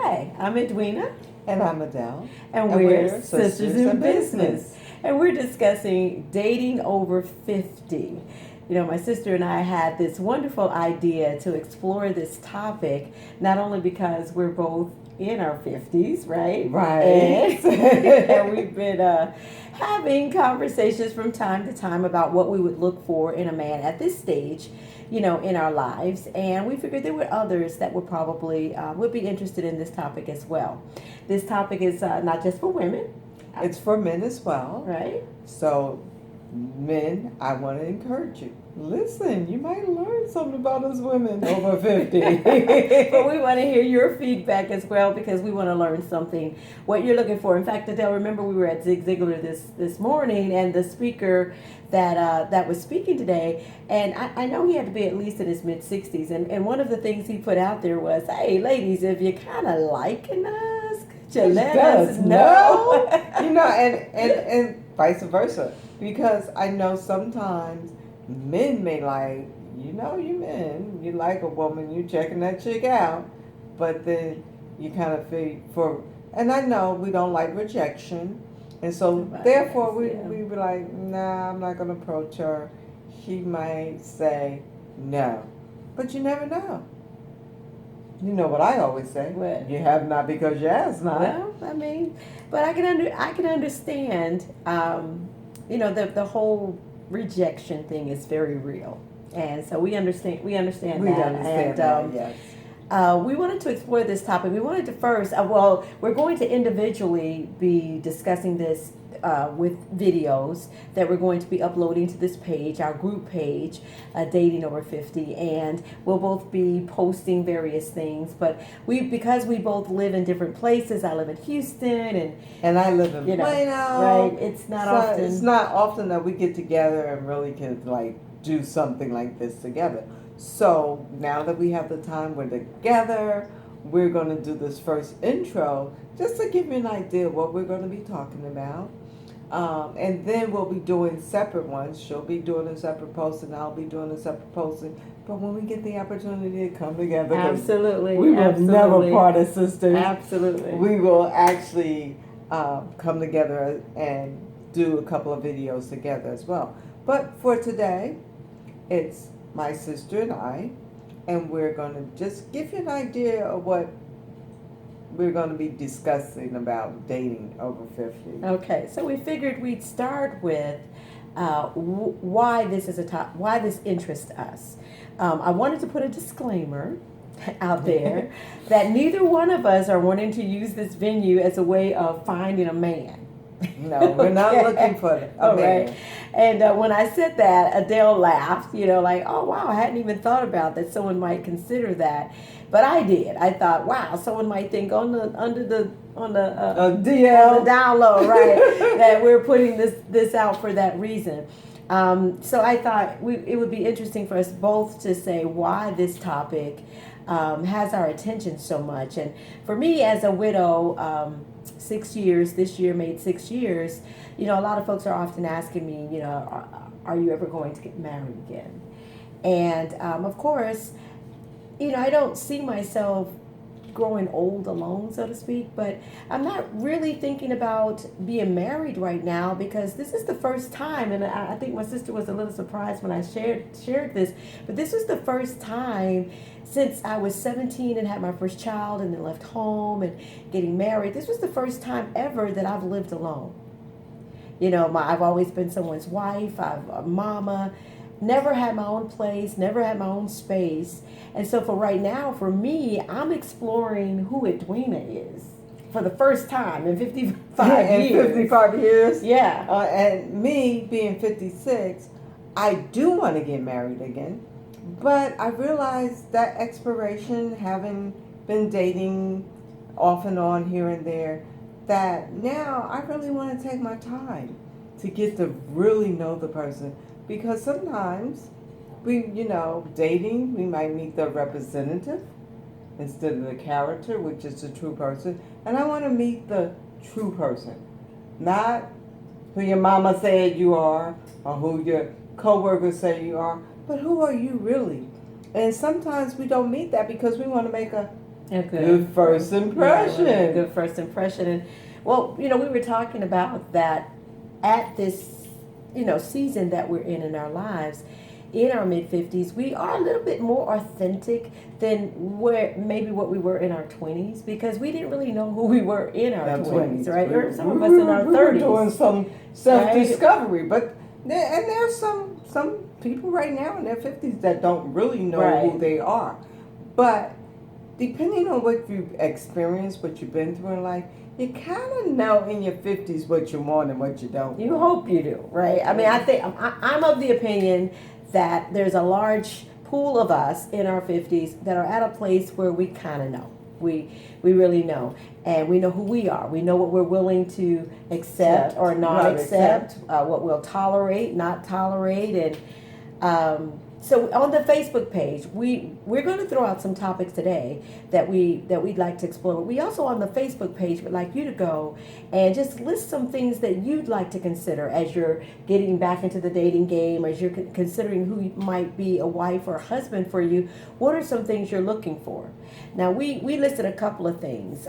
Hi, I'm Edwina. And I'm Adele. And we're Sisters in Business. And we're discussing dating over 50. You know, my sister and I had this wonderful idea to explore this topic, not only because we're both in our 50s, right? Right. And we've been having conversations from time to time about what we would look for in a man at this stage, you know, in our lives. And we figured there were others that would probably would be interested in this topic as well. This topic is not just for women. It's for men as well. Right. So, men, I want to encourage you. Listen, you might learn something about us women over 50. But we want to hear your feedback as well, because we want to learn something, what you're looking for. In fact, Adele, remember we were at Zig Ziglar this morning, and the speaker that was speaking today, and I know he had to be at least in his mid-60s, and one of the things he put out there was, hey, ladies, if you're kind of liking us, could you let us know? You know, and vice versa. Because I know sometimes men may like, you know, you men, you like a woman, you checking that chick out, but then you kind of feel and I know we don't like rejection, and so therefore we were like, nah, I'm not going to approach her. She might say no, but you never know. You know what I always say? What? You have not because you ask not. Well, I mean, but I can understand. You know, the whole rejection thing is very real, and so we understand that. Yes. We wanted to explore this topic. We wanted to first, we're going to individually be discussing this with videos that we're going to be uploading to this page, our group page, Dating Over 50, and we'll both be posting various things. But because we both live in different places, I live in Houston, and I live in Plano. Right? It's not often. It's not often that we get together and really can do something like this together. So now that we have the time, we're together. We're going to do this first intro just to give you an idea of what we're going to be talking about. And then we'll be doing separate ones. She'll be doing a separate post, and I'll be doing a separate posting. But when we get the opportunity to come together, absolutely, we will never part as sisters. Absolutely, we will actually come together and do a couple of videos together as well. But for today, it's my sister and I, and we're going to just give you an idea of what we're going to be discussing about dating over 50. Okay, so we figured we'd start with why this is why this interests us. I wanted to put a disclaimer out there that neither one of us are wanting to use this venue as a way of finding a man. No, we're not looking for a man. Right. And when I said that, Adele laughed, you know, like, oh, wow, I hadn't even thought about that someone might consider that. But I did. I thought, wow, someone might think on the down low, right, that we're putting this out for that reason. So I thought it would be interesting for us both to say why this topic has our attention so much. And for me, as a widow, 6 years, this year made 6 years, you know, a lot of folks are often asking me, you know, are you ever going to get married again? And of course, you know, I don't see myself growing old alone, so to speak, but I'm not really thinking about being married right now, because this is the first time, and I think my sister was a little surprised when I shared this, but this was the first time since I was 17 and had my first child and then left home and getting married. This was the first time ever that I've lived alone. You know, I've always been someone's wife, I've a mama, never had my own place, never had my own space. And so for right now, for me, I'm exploring who Edwina is for the first time in 55 years. In 55 years? Yeah. And me being 56, I do want to get married again. But I realized that expiration, having been dating off and on here and there, that now I really want to take my time to get to really know the person. Because sometimes dating, we might meet the representative instead of the character, which is the true person. And I want to meet the true person, not who your mama said you are or who your coworkers say you are, but who are you really? And sometimes we don't meet that because we want to make a A good first impression. Yeah, good first impression. And well, we were talking about that at this, season that we're in our lives, in our mid 50s, we are a little bit more authentic than maybe what we were in our 20s, because we didn't really know who we were in our 20s, right? Or some of us in our 30s. We were doing some self-discovery, right? But there's some people right now in their 50s that don't really know who they are. But depending on what you've experienced, what you've been through in life, you kind of know in your 50s what you want and what you don't. You hope you do, right? I mean, I think I'm of the opinion that there's a large pool of us in our 50s that are at a place where we kind of know. We really know. And we know who we are. We know what we're willing to accept or not accept, what we'll tolerate, not tolerate. And so on the Facebook page, we're going to throw out some topics today that we'd like to explore. But we also on the Facebook page would like you to go and just list some things that you'd like to consider as you're getting back into the dating game, as you're considering who might be a wife or a husband for you. What are some things you're looking for? Now we listed a couple of things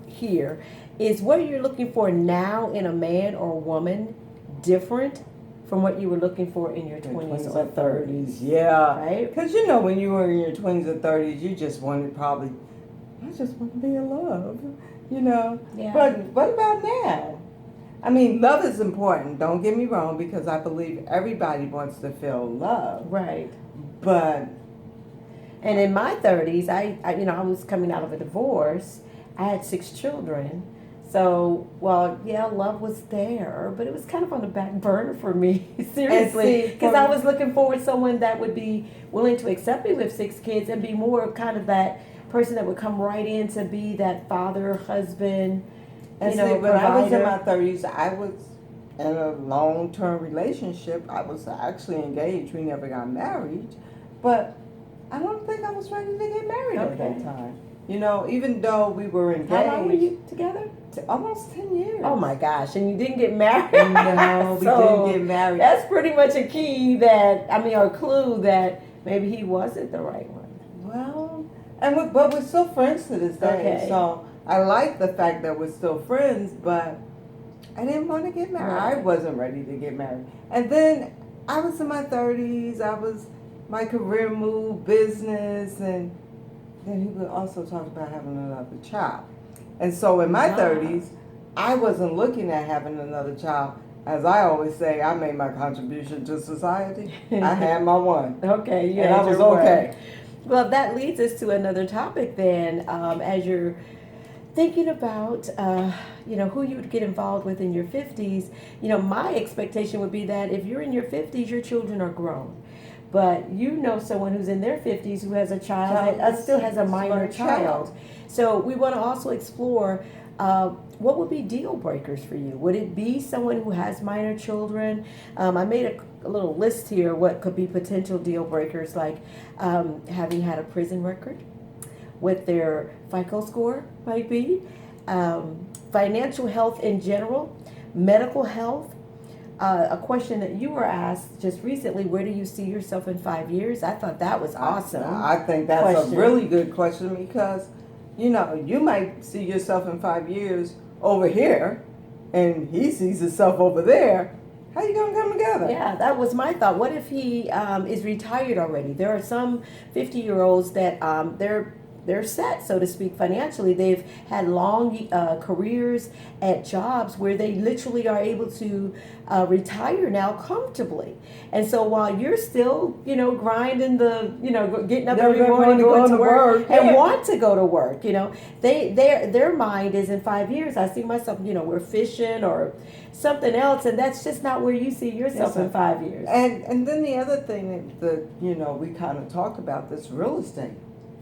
here. Is what you're looking for now in a man or a woman different from what you were looking for in your 20s or 30s? Yeah. Right? Because when you were in your 20s or 30s, you just wanted I just want to be in love, Yeah. But what about now? I mean, love is important, don't get me wrong, because I believe everybody wants to feel love. Right. But... And in my 30s, I was coming out of a divorce. I had 6 children. So, love was there, but it was kind of on the back burner for me, seriously, because I was looking forward to someone that would be willing to accept me with 6 kids and be more kind of that person that would come right in to be that father, husband, when provider. I was in my 30s, I was in a long-term relationship. I was actually engaged. We never got married, but I don't think I was ready to get married at that time. Even though we were engaged. How long were you together? Almost 10 years. Oh my gosh, and you didn't get married? No, we didn't get married. That's pretty much a key or clue that maybe he wasn't the right one. Well, but we're still friends to this day. Okay. So I like the fact that we're still friends, but I didn't want to get married. Right. I wasn't ready to get married. And then I was in my 30s. My career moved, business, and then he would also talk about having another child. And so in my 30s, I wasn't looking at having another child. As I always say, I made my contribution to society. I had my one. Okay, and I was okay. Well, that leads us to another topic then. As you're thinking about, who you would get involved with in your 50s, my expectation would be that if you're in your 50s, your children are grown. But someone who's in their 50s who has a child that still has a minor child. So we want to also explore what would be deal breakers for you. Would it be someone who has minor children? I made a little list here what could be potential deal breakers, like having had a prison record, what their FICO score might be, financial health in general, medical health. A question that you were asked just recently, where do you see yourself in 5 years? I thought that was awesome. I think that's a really good question, because, you might see yourself in 5 years over here, and he sees himself over there. How you going to come together? Yeah, that was my thought. What if he is retired already? There are some 50-year-olds that they're set, so to speak, financially. They've had long careers at jobs where they literally are able to retire now comfortably. And so while you're still, grinding getting up every morning, going to work and want to go to work, their mind is in 5 years. I see myself, we're fishing or something else, and that's just not where you see yourself in 5 years. And then the other thing that we kind of talk about, this real estate.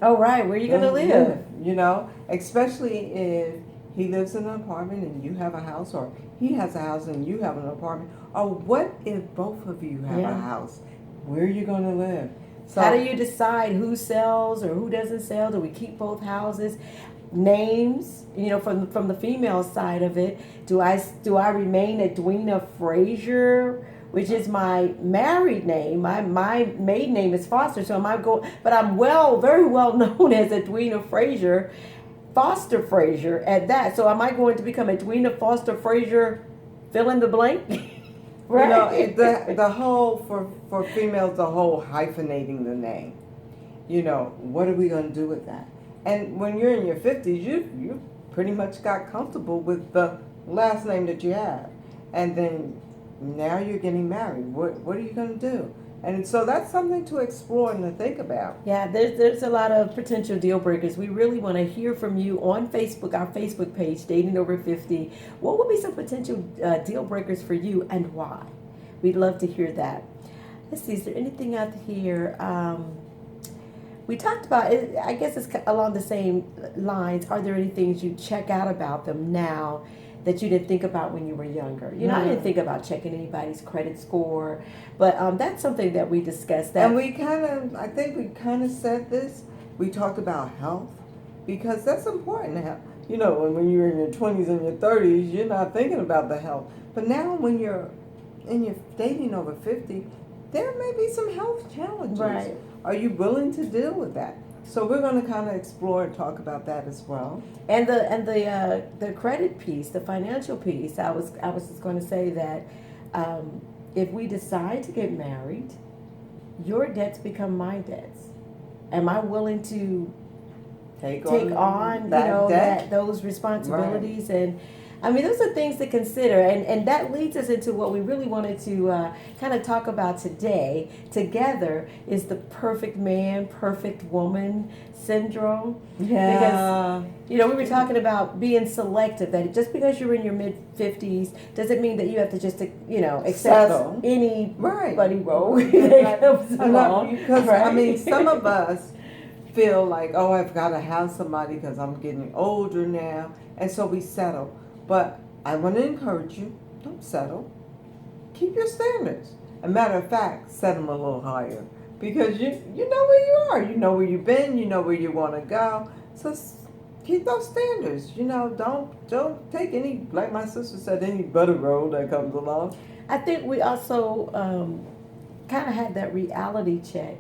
Oh, right. Where are you going to live? Especially if he lives in an apartment and you have a house, or he has a house and you have an apartment. Or what if both of you have a house? Where are you going to live? So, how do you decide who sells or who doesn't sell? Do we keep both houses? Names, from the female side of it. Do I remain Edwina Frazier, which is my married name. My maiden name is Foster, so am I going? But I'm very well known as Edwina Frazier, Foster Frazier at that. So am I going to become Edwina Foster Frazier, fill in the blank? Right. The whole for females, the whole hyphenating the name. What are we going to do with that? And when you're in your 50s, you pretty much got comfortable with the last name that you have, and then now you're getting married. What are you going to do? And so that's something to explore and to think about. Yeah, there's a lot of potential deal breakers. We really want to hear from you on Facebook, our Facebook page, Dating Over 50. What would be some potential deal breakers for you and why? We'd love to hear that. Let's see, is there anything out here? We talked about, I guess it's along the same lines. Are there any things you check out about them now that you didn't think about when you were younger? I didn't think about checking anybody's credit score, but that's something that we discussed. And I think we kind of said this. We talked about health, because that's important to have. When you're in your 20s and your 30s, you're not thinking about the health. But now when you're dating over 50, there may be some health challenges. Right. Are you willing to deal with that? So we're going to kind of explore and talk about that as well. And the credit piece, the financial piece. I was just going to say that if we decide to get married, your debts become my debts. Am I willing to take on those responsibilities? Right. And I mean, those are things to consider, and that leads us into what we really wanted to kind of talk about today together is the perfect man, perfect woman syndrome. Yeah. Because, we were talking about being selective, that just because you're in your mid-50s doesn't mean that you have to just, accept anybody rogue that comes along. Because, right? Some of us feel like, oh, I've got to have somebody because I'm getting older now, and so we settle. But I want to encourage you, don't settle. Keep your standards. As a matter of fact, set them a little higher. Because you know where you are. You know where you've been. You know where you want to go. So keep those standards. Don't take any, like my sister said, any butter roll that comes along. I think we also kind of had that reality check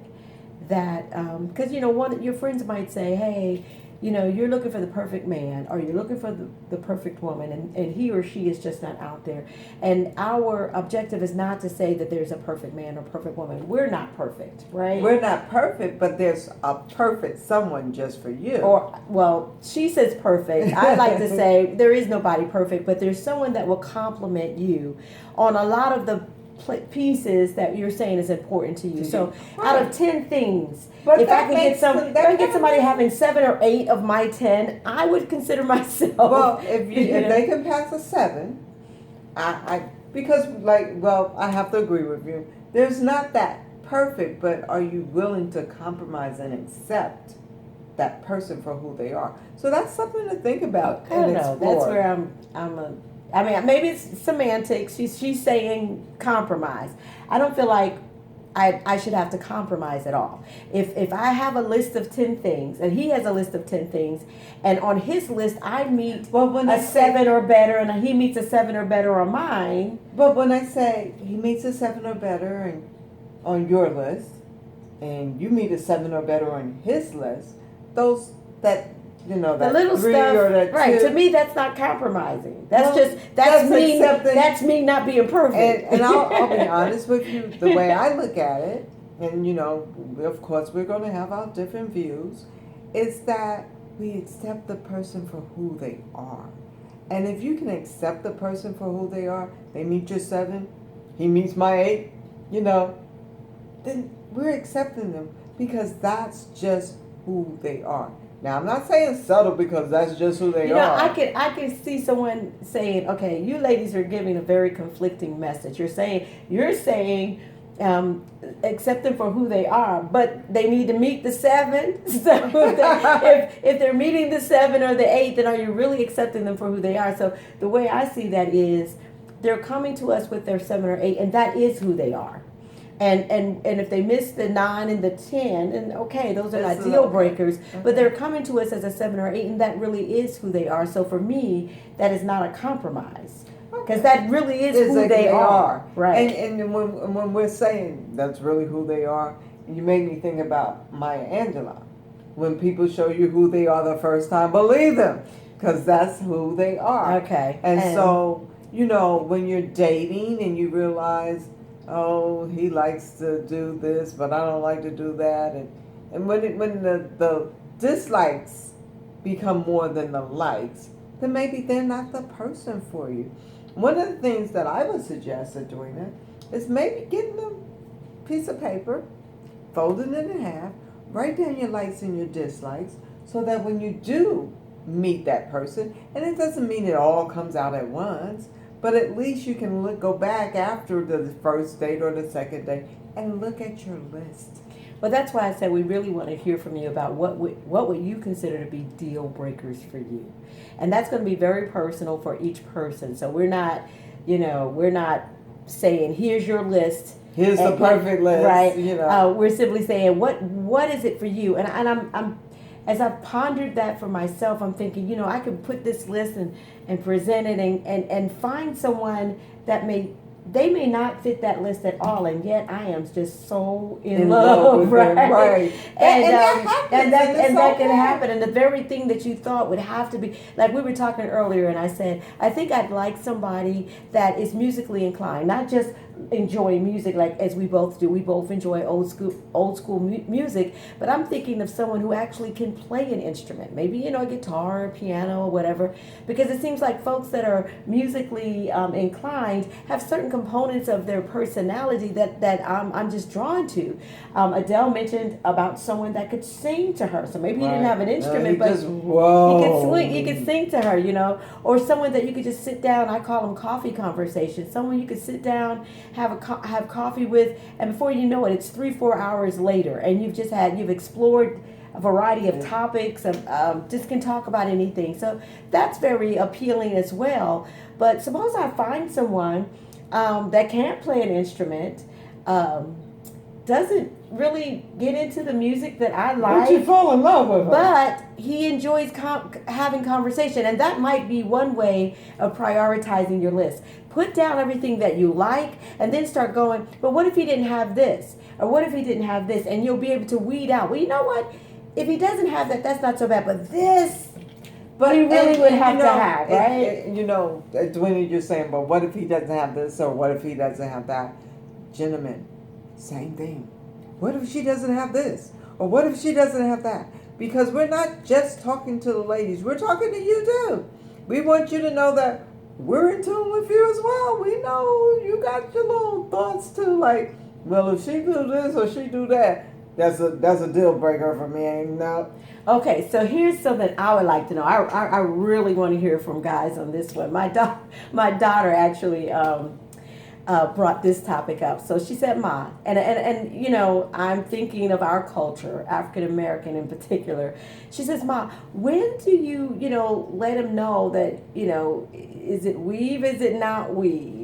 that, because, one of your friends might say, hey, you're looking for the perfect man, or you're looking for the perfect woman, and he or she is just not out there. And our objective is not to say that there's a perfect man or perfect woman. We're not perfect, right? We're not perfect, but there's a perfect someone just for you. Or, well, she says perfect. I like to say there is nobody perfect, but there's someone that will complement you on a lot of the pieces that you're saying is important to you. So out of 10 things, if I can get somebody having 7 or 8 of my 10, I would consider myself. Well, if they can pass a 7, I have to agree with you. There's not that perfect, but are you willing to compromise and accept that person for who they are? So that's something to think about. I don't know. That's where maybe it's semantics. She's saying compromise. I don't feel like I should have to compromise at all. If I have a list of 10 things, and he has a list of 10 things, and on his list I meet a 7 or better, and he meets a 7 or better on mine. But when I say he meets a 7 or better and on your list, and you meet a 7 or better on his list, the little stuff, or that right? 2. To me, that's not compromising. That's me not being perfect. And I'll be honest with you. The way I look at it, and of course, we're going to have our different views, is that we accept the person for who they are. And if you can accept the person for who they are, they meet your 7, he meets my 8, then we're accepting them because that's just who they are. Now, I'm not saying settle because that's just who they are. I can see someone saying, okay, you ladies are giving a very conflicting message. You're saying accept them for who they are, but they need to meet the 7. So if they're meeting the 7 or the 8, then are you really accepting them for who they are? So the way I see that is they're coming to us with their 7 or 8, and that is who they are. And if they miss the 9 and the 10, and okay, those are not deal breakers, but they're coming to us as a 7 or 8, and that really is who they are. So for me, that is not a compromise. Because that really is who Exactly, they are. Right. And when we're saying that's really who they are, you make me think about Maya Angelou. When people show you who they are the first time, believe them, because that's who they are. Okay. And so, when you're dating and you realize, oh, he likes to do this, but I don't like to do that, and when the dislikes become more than the likes, then maybe they're not the person for you. One of the things that I would suggest, Edwina, is maybe getting a piece of paper, folding it in half, write down your likes and your dislikes, so that when you do meet that person, and it doesn't mean it all comes out at once, but at least you can go back after the first date or the second date and look at your list. Well, that's why I said we really want to hear from you about what would you consider to be deal breakers for you, and that's going to be very personal for each person. So we're not saying here's your list. Here's the perfect list, right? We're simply saying what is it for you, and I'm as I've pondered that for myself, I'm thinking, I could put this list and present it and find someone that they may not fit that list at all, and yet I am just so in love with right? Them, right. And that can okay. happen. And the very thing that you thought would have to be, like we were talking earlier, and I said, I think I'd like somebody that is musically inclined, not just enjoying music like as we both do. We both enjoy old school music, but I'm thinking of someone who actually can play an instrument, maybe a guitar, piano, or whatever, because it seems like folks that are musically inclined have certain components of their personality that I'm just drawn to. Adele mentioned about someone that could sing to her, so maybe he didn't have an instrument, but he could sing to her, or someone that you could just sit down. I call them coffee conversations. Someone you could sit down, have coffee with, and before you know it, it's 3-4 hours later, and you've explored a variety of topics of just can talk about anything. So that's very appealing as well. But suppose I find someone that can't play an instrument, doesn't really get into the music that I like. But you fall in love with her. But he enjoys having conversation, and that might be one way of prioritizing your list. Put down everything that you like, and then start going, but what if he didn't have this? Or what if he didn't have this? And you'll be able to weed out, well, you know what? If he doesn't have that, that's not so bad, but this... But he really would have to have, right? Edwina, you're saying, but what if he doesn't have this, or what if he doesn't have that? Gentlemen, same thing. What if she doesn't have this? Or what if she doesn't have that? Because we're not just talking to the ladies, we're talking to you too. We want you to know that we're in tune with you as well. We know you got your little thoughts too, like, well, if she do this or she do that, that's a deal breaker for me, ain't no. Okay, so here's something I would like to know. I really want to hear from guys on this one. My daughter actually brought this topic up. So she said, "Ma," and I'm thinking of our culture, African American in particular. She says, "Ma, when do you let him know that is it weave, is it not weave?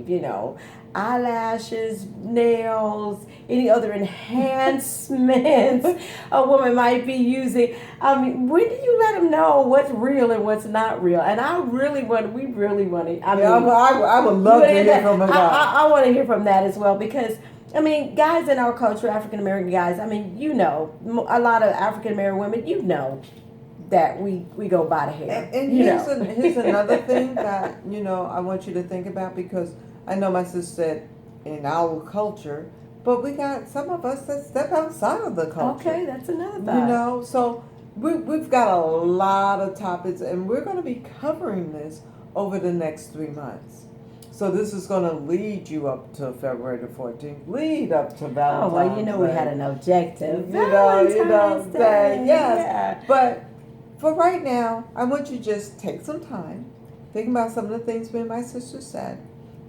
Eyelashes, nails, any other enhancements a woman might be using. I mean, when do you let them know what's real and what's not real?" And I really want to. I would love to hear from her. I want to hear from that as well, because guys in our culture, African American guys, a lot of African American women, that we go by the hair. And here's another thing that I want you to think about, because I know my sister said in our culture, but we got some of us that step outside of the culture. Okay, that's another thing. So we've got a lot of topics, and we're going to be covering this over the next 3 months. So this is going to lead you up to February the 14th, lead up to Valentine's Day. We had an objective. Valentine's Day, yes. Yeah. But for right now, I want you to just take some time, think about some of the things me and my sister said.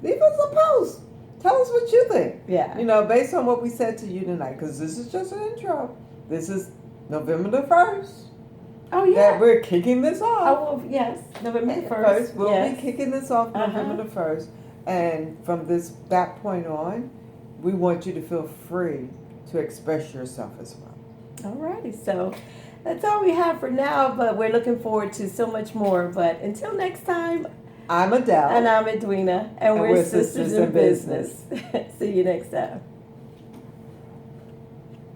Leave us a post. Tell us what you think. Yeah. Based on what we said to you tonight, because this is just an intro. This is November the 1st. Oh, yeah. That we're kicking this off. Oh, well, yes. November the 1st. We'll be kicking this off November the 1st. And from that point on, we want you to feel free to express yourself as well. All righty. So that's all we have for now, but we're looking forward to so much more. But until next time, I'm Adele. And I'm Edwina. And we're Sisters in Business. See you next time.